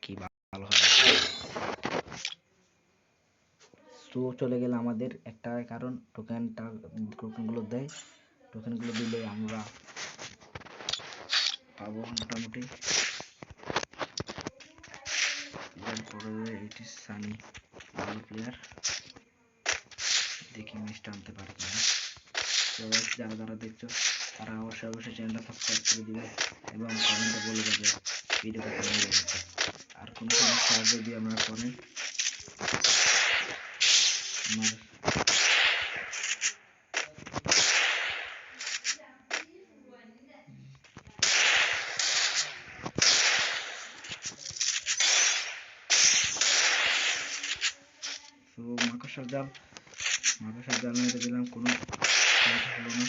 কি ভালো হবে। তো চলে গেলে আমাদের একটা কারণ টোকেনগুলো দেয়, টোকেনগুলো দিলে আমরা পাবো মোটামুটি। এরপরে এটি সানি ভালো প্লেয়ার, দেখি ম্যাচটা আনতে পারে কিনা। তো যারা যারা দেখছো তারা অবশ্যই চ্যানেলটা সাবস্ক্রাইব করে দিবে এবং কমেন্টে বলে যাবে ভিডিওটা কেমন লেগেছে। আর কোনো সমস্যা যদি আপনারা করেন আমার মাকড়সার জাল মেরে দিলাম, কোনো হলো না,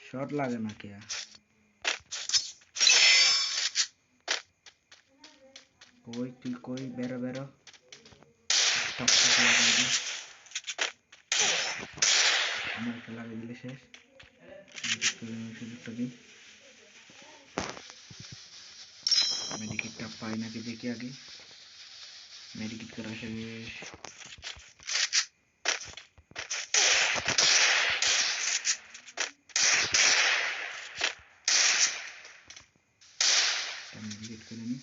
শর্ট লাগে না কে। কই তুই কই, বেরো বেরো, আমার একটা লাগিয়ে দিলে শেষ। সুযোগটা দিই, মেডিকেটটা পাই নাকি দেখি আগে। মেডিকেট করা শেষ, মেডিকেট করে নিই।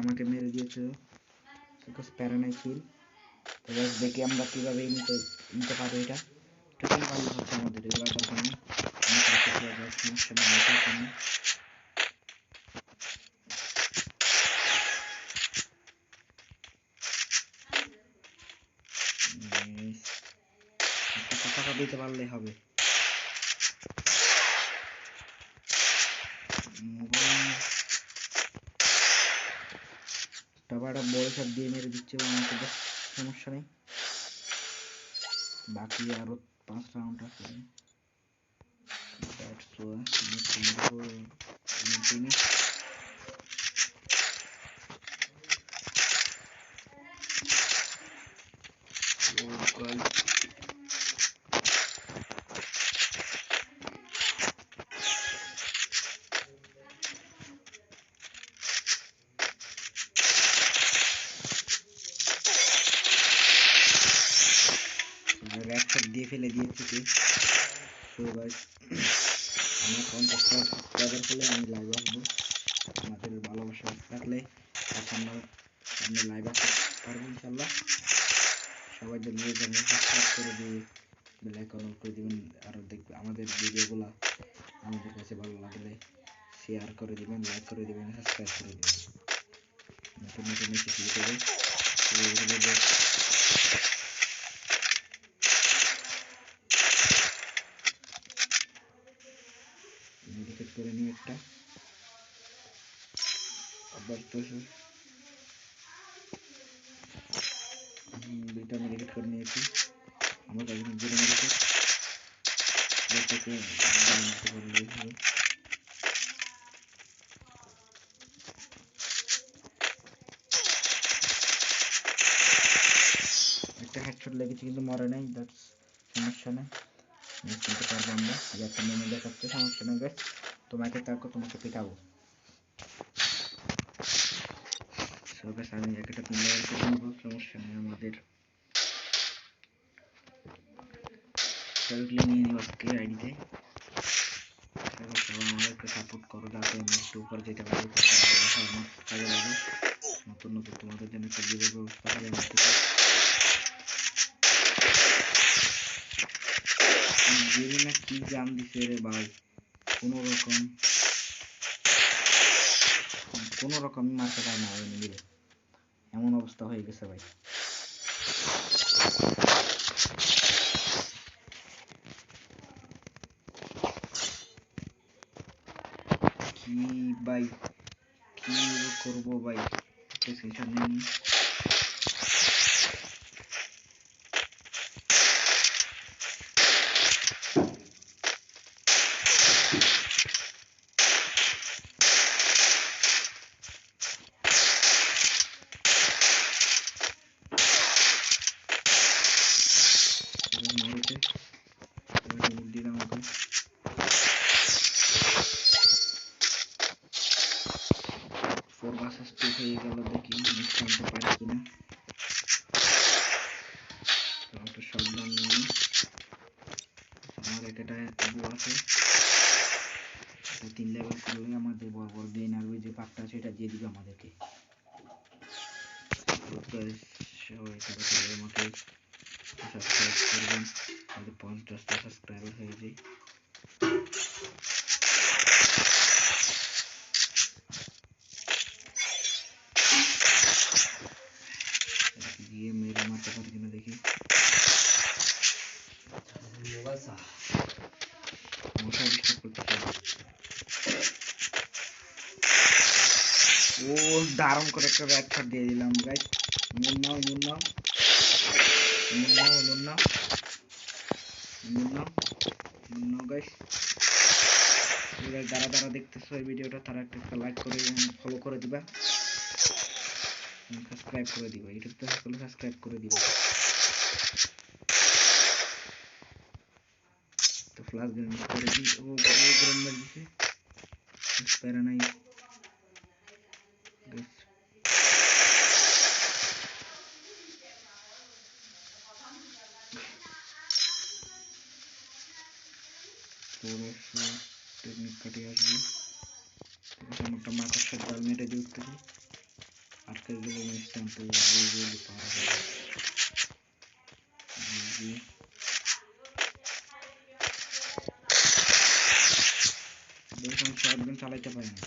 আমাকে মেরে দিয়েছে, প্যারা নাই কিল। তো দেখি আমরা কিভাবে নিতে পারবো। এটা টোকেন ভালো হচ্ছে আমাদের, এগুলো দরকার নেই। টাকা দিতে পারলে হবে। টাকাটা বড় সব দিয়ে মেরে দিচ্ছে, সমস্যা নেই। বাকি আরো 5 রাউন্ড আছে। দিয়ে ফেলে দিয়েছি কি। তো গাইস আমার 50 সাবস্ক্রাইবার হলে আমি লাইভ আসবো। আপনাদের ভালোবাসা থাকলে সামনে লাইভ আসতে পারবো ইনশাল্লাহ। সবাই সাবস্ক্রাইব করে দিয়ে বেল আইকন অন করে দিবেন। আর দেখবে আমাদের ভিডিওগুলো আমাদের কাছে ভালো লাগলে শেয়ার করে দিবেন, লাইক করে দিবেন, সাবস্ক্রাইব করে দিবেন। নতুন নতুন মেডিকেট করে নিই একটা, আবার তো দুইটা মেডিকেট করে নিয়েছি। আমার কাছে দুটো মেডিকেট, একটা হেডশট লেগেছে কিন্তু মরে নাই, দ্যাটস সমস্যা নেই, কিনতে পারবো আমরা। একটা মেমো দেখাচ্ছে, সমস্যা নেই গাইস, তোমাকে পিটাবো। আমি একটা সমস্যা নেই, আমাদের নিয়ে নিব আজকে আইডিতে। আমাদেরকে সাপোর্ট করো যাতে আমি একটু উপরে যেতে পারি, আমার কাজে লাগে। নতুন নতুন তোমাদের জন্য একটা ভিডিও ব্যবস্থা করে না কি জান দিছে রে ভাই, কোনো রকম মারতে পারে না মিলে, এমন অবস্থা হয়ে গেছে ভাই। কি ভাই কি করবো ভাই, সেশন নেই। মারতে পারি কিনা। একটা শটগান নিয়ে নিই। আমার একটা এগো আছে, 3 লেভেল করলে আমাদের বড় বড় গেইন আসবে, যে পাকটা আছে এটা দিয়ে দিবে আমাদেরকে। সবাই তাড়াতাড়ি আমাকে সাবস্ক্রাইব করবেন, আমাদের 50টা সাবস্ক্রাইবার হয়ে যায়। গিয়ে মেরে মারতে পারি কিনা দেখি। মশা ডিস্টার্ব করতেছে। ও দারুণ করে একটা ব্যাক শট দিয়ে দিলাম গাইস। মুন নাও গাইস। যারা দেখতেছো এই ভিডিওটা তারা একটা লাইক করে ফলো করে দিবা, সাবস্ক্রাইব করে দিবা, ইউটিউব থেকে হলে সাবস্ক্রাইব করে দিবা। তো ফ্লাশ গ্রেনেড করে দিই। ও গ্রেনেড মার দিছে, স্প্যারা নাই গাইস। টেকনিক কাটিয়ে আসবে। একটা মাথার সাথে জাল মেরে দিয়ে উঠতেছি, আটকে গেলে ম্যাচটা আনতে পারা যাবে। দেখুন শটগান চালাইতে পারি না,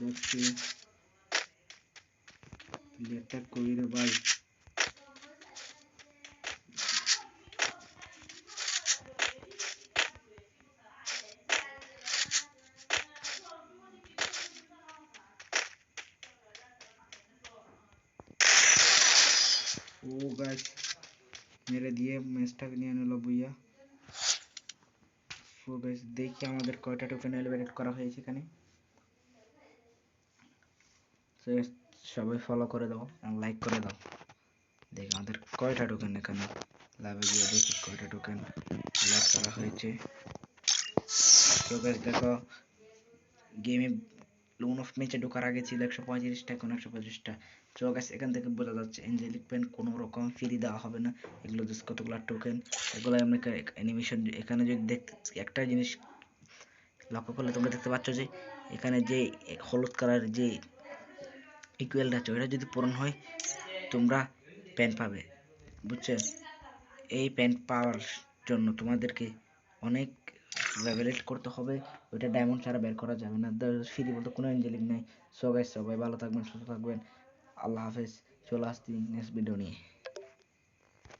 দেখছি অ্যাটাক করি রে ভাই। ও গাইস মেরে দিয়ে ম্যাচটাকে নিয়ে নিল বুইয়া। সো গাইস দেখি আমাদের কয়টা টোকেন এলিমিনেট করা হয়েছে এখানে। সবাই ফলো করে দাও আর লাইক করে দাও। দেখি আমাদের কয়টা টোকেন এখানে লাইভে গিয়ে দেখি কয়টা টোকেন লাইক করা হয়েছে। সো গাইস দেখো গেমে লোন অফ ম্যাচে ঢোকার আগে ছিল 135টা, এখন 125টা। সো গাইস এখান থেকে বোঝা যাচ্ছে এঞ্জেলিক পেন কোনো রকম ফ্রি দেওয়া হবে না, এগুলো জাস্ট কতগুলো টোকেন, এগুলো আমরা অ্যানিমেশন। এখানে যদি দেখতে একটা জিনিস লক্ষ্য করলে তোমরা দেখতে পাচ্ছ যে এখানে যে হলুদ কালার যে ইকুয়ালটা আছে ওটা যদি পূরণ হয় তোমরা পেন পাবে, বুঝছো? এই পেন পাওয়ার জন্য তোমাদেরকে অনেক লেভেল করতে হবে, ওইটা ডায়মন্ড ছাড়া বের করা যাবে না, ফ্রি বলতে কোনো এঞ্জেলিক নাই। সো গাইস সবাই ভালো থাকবেন, সুস্থ থাকবেন, আল্লাহ হাফেজ। চলে আসছি নেক্সট ভিডিও নিয়ে।